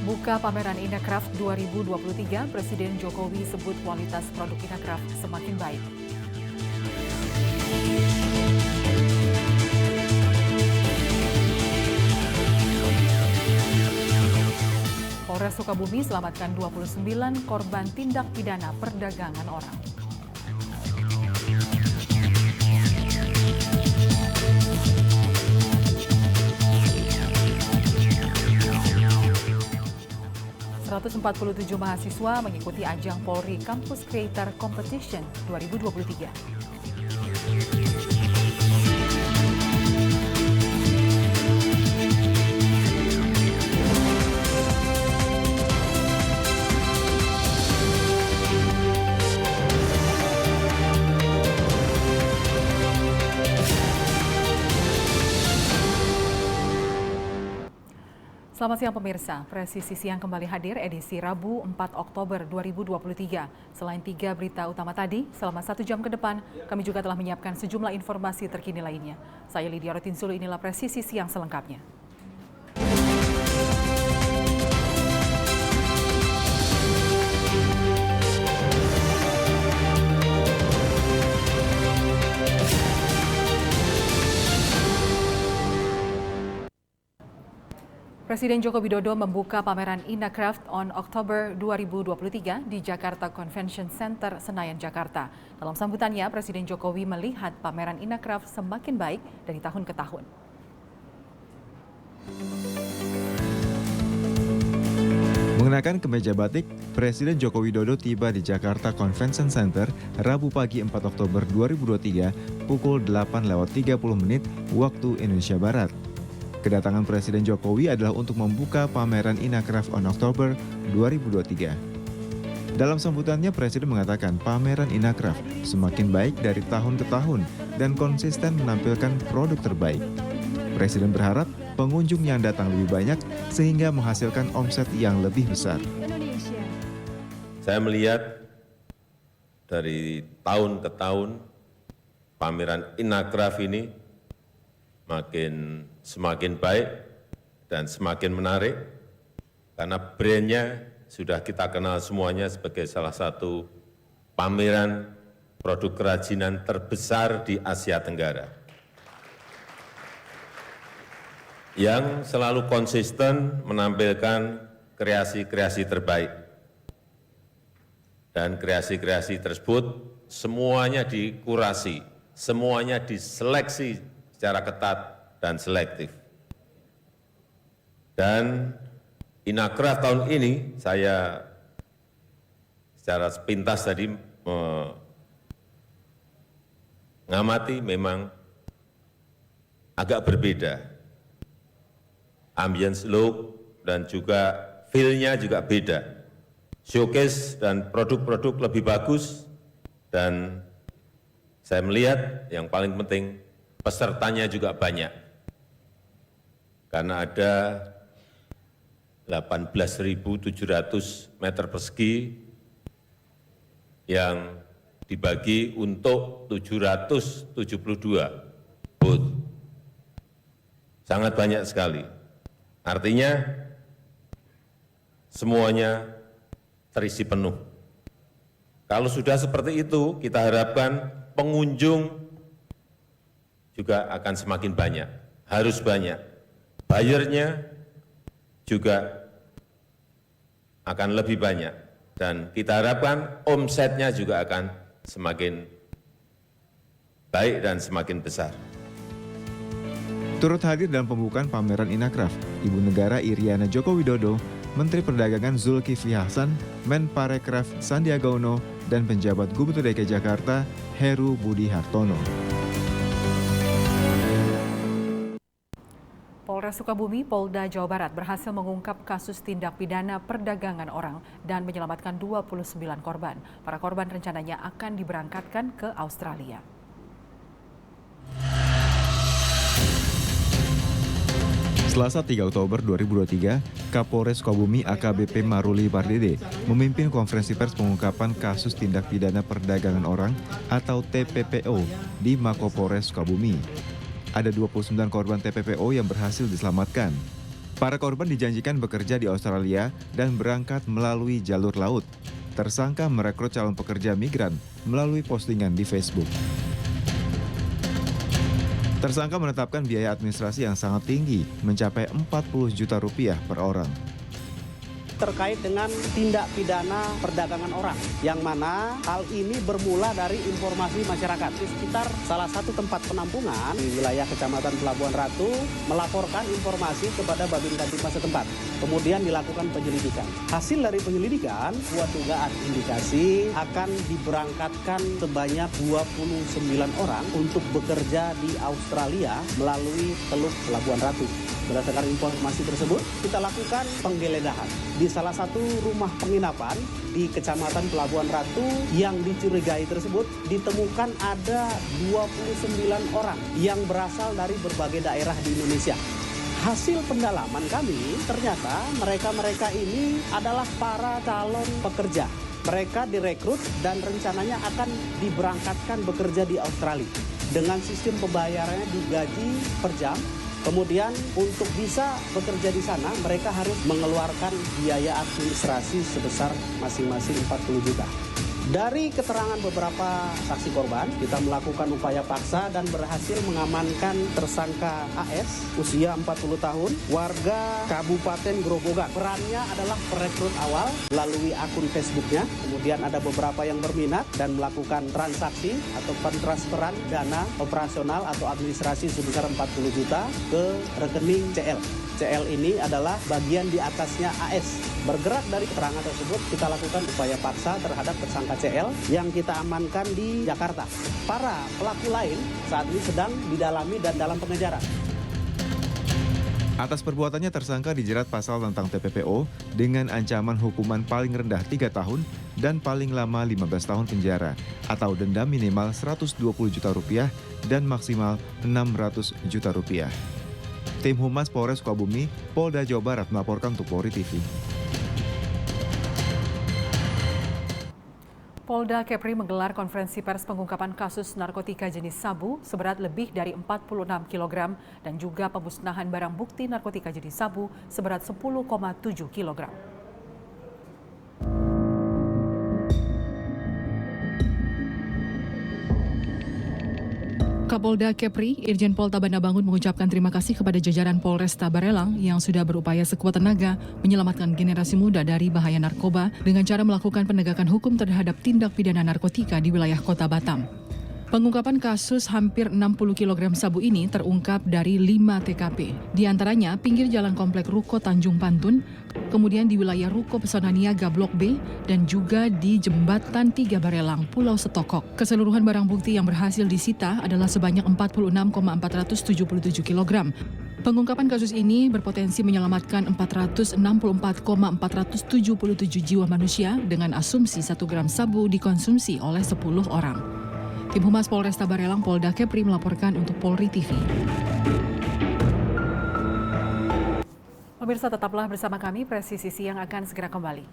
Buka pameran Inacraft 2023, Presiden Jokowi sebut kualitas produk Inacraft semakin baik. Polres Sukabumi selamatkan 29 korban tindak pidana perdagangan orang. ...147 mahasiswa mengikuti ajang Polri Campus Creator Competition 2023. Selamat siang pemirsa, Presisi Siang kembali hadir edisi Rabu 4 Oktober 2023. Selain 3 berita utama tadi, selama 1 jam ke depan, kami juga telah menyiapkan sejumlah informasi terkini lainnya. Saya Lydia Rotinsulu, inilah Presisi Siang selengkapnya. Presiden Joko Widodo membuka pameran Inacraft on Oktober 2023 di Jakarta Convention Center, Senayan, Jakarta. Dalam sambutannya, Presiden Jokowi melihat pameran Inacraft semakin baik dari tahun ke tahun. Mengenakan kemeja batik, Presiden Joko Widodo tiba di Jakarta Convention Center Rabu pagi 4 Oktober 2023 pukul 8.30 waktu Indonesia Barat. Kedatangan Presiden Jokowi adalah untuk membuka pameran Inacraft on Oktober 2023. Dalam sambutannya, Presiden mengatakan pameran Inacraft semakin baik dari tahun ke tahun dan konsisten menampilkan produk terbaik. Presiden berharap pengunjung yang datang lebih banyak sehingga menghasilkan omset yang lebih besar. Saya melihat dari tahun ke tahun pameran Inacraft ini semakin baik dan semakin menarik karena brandnya sudah kita kenal semuanya sebagai salah satu pameran produk kerajinan terbesar di Asia Tenggara yang selalu konsisten menampilkan kreasi-kreasi terbaik, dan kreasi-kreasi tersebut semuanya dikurasi, semuanya diseleksi secara ketat dan selektif. Dan Inacraft tahun ini saya secara sepintas tadi mengamati memang agak berbeda. Ambience look dan juga feel-nya juga beda. Showcase dan produk-produk lebih bagus, dan saya melihat yang paling penting pesertanya juga banyak, karena ada 18.700 meter persegi yang dibagi untuk 772 booth. Sangat banyak sekali. Artinya semuanya terisi penuh. Kalau sudah seperti itu, kita harapkan pengunjung juga akan semakin banyak, harus banyak. Bayarnya juga akan lebih banyak, dan kita harapkan omsetnya juga akan semakin baik dan semakin besar. Turut hadir dalam pembukaan pameran Inacraft, Ibu Negara Iriana Joko Widodo, Menteri Perdagangan Zulkifli Hasan, Menparekraf Sandiaga Uno, dan penjabat Gubernur DKI Jakarta Heru Budi Hartono. Polres Sukabumi, Polda Jawa Barat berhasil mengungkap kasus tindak pidana perdagangan orang dan menyelamatkan 29 korban. Para korban rencananya akan diberangkatkan ke Australia. Selasa 3 Oktober 2023, Kapolres Sukabumi AKBP Maruli Pardede memimpin konferensi pers pengungkapan kasus tindak pidana perdagangan orang atau TPPO di Mako Polres Sukabumi. Ada 29 korban TPPO yang berhasil diselamatkan. Para korban dijanjikan bekerja di Australia dan berangkat melalui jalur laut. Tersangka merekrut calon pekerja migran melalui postingan di Facebook. Tersangka menetapkan biaya administrasi yang sangat tinggi, mencapai 40 juta rupiah per orang. Terkait dengan tindak pidana perdagangan orang, yang mana hal ini bermula dari informasi masyarakat. Di sekitar salah satu tempat penampungan di wilayah Kecamatan Pelabuhan Ratu melaporkan informasi kepada Babin Kamtipmas setempat. Kemudian dilakukan penyelidikan. Hasil dari penyelidikan, buat dugaan indikasi akan diberangkatkan sebanyak 29 orang untuk bekerja di Australia melalui Teluk Pelabuhan Ratu. Berdasarkan informasi tersebut, kita lakukan penggeledahan di salah satu rumah penginapan di Kecamatan Pelabuhan Ratu yang dicurigai tersebut ditemukan ada 29 orang yang berasal dari berbagai daerah di Indonesia. Hasil pendalaman kami, ternyata mereka ini adalah para calon pekerja. Mereka direkrut dan rencananya akan diberangkatkan bekerja di Australia. Dengan sistem pembayarannya digaji per jam. Kemudian untuk bisa bekerja di sana, mereka harus mengeluarkan biaya administrasi sebesar masing-masing 40 juta. Dari keterangan beberapa saksi korban, kita melakukan upaya paksa dan berhasil mengamankan tersangka AS, usia 40 tahun, warga Kabupaten Grobogan. Perannya adalah perekrut awal melalui akun Facebooknya. Kemudian ada beberapa yang berminat dan melakukan transaksi atau pentransferan dana operasional atau administrasi sebesar 40 juta ke rekening CL. CL ini adalah bagian di atasnya AS. Bergerak dari keterangan tersebut, kita lakukan upaya paksa terhadap tersangka CL yang kita amankan di Jakarta. Para pelaku lain saat ini sedang didalami dan dalam pengejaran. Atas perbuatannya tersangka dijerat pasal tentang TPPO dengan ancaman hukuman paling rendah 3 tahun dan paling lama 15 tahun penjara atau denda minimal 120 juta rupiah dan maksimal 600 juta rupiah. Tim Humas Polres Sukabumi, Polda Jawa Barat melaporkan untuk Polri TV. Polda Kepri menggelar konferensi pers pengungkapan kasus narkotika jenis sabu seberat lebih dari 46 kg dan juga pemusnahan barang bukti narkotika jenis sabu seberat 10,7 kg. Kapolda Kepri, Irjen Pol Tabana Bangun mengucapkan terima kasih kepada jajaran Polresta Barelang yang sudah berupaya sekuat tenaga menyelamatkan generasi muda dari bahaya narkoba dengan cara melakukan penegakan hukum terhadap tindak pidana narkotika di wilayah Kota Batam. Pengungkapan kasus hampir 60 kg sabu ini terungkap dari 5 TKP. Di antaranya pinggir jalan komplek Ruko Tanjung Pantun, kemudian di wilayah Ruko Pesona Niaga Blok B, dan juga di Jembatan 3 Barelang, Pulau Setokok. Keseluruhan barang bukti yang berhasil disita adalah sebanyak 46,477 kg. Pengungkapan kasus ini berpotensi menyelamatkan 464,477 jiwa manusia dengan asumsi 1 gram sabu dikonsumsi oleh 10 orang. Tim Humas Polresta Barelang Polda Kepri melaporkan untuk Polri TV. Pemirsa tetaplah bersama kami, Presisi Siang akan segera kembali.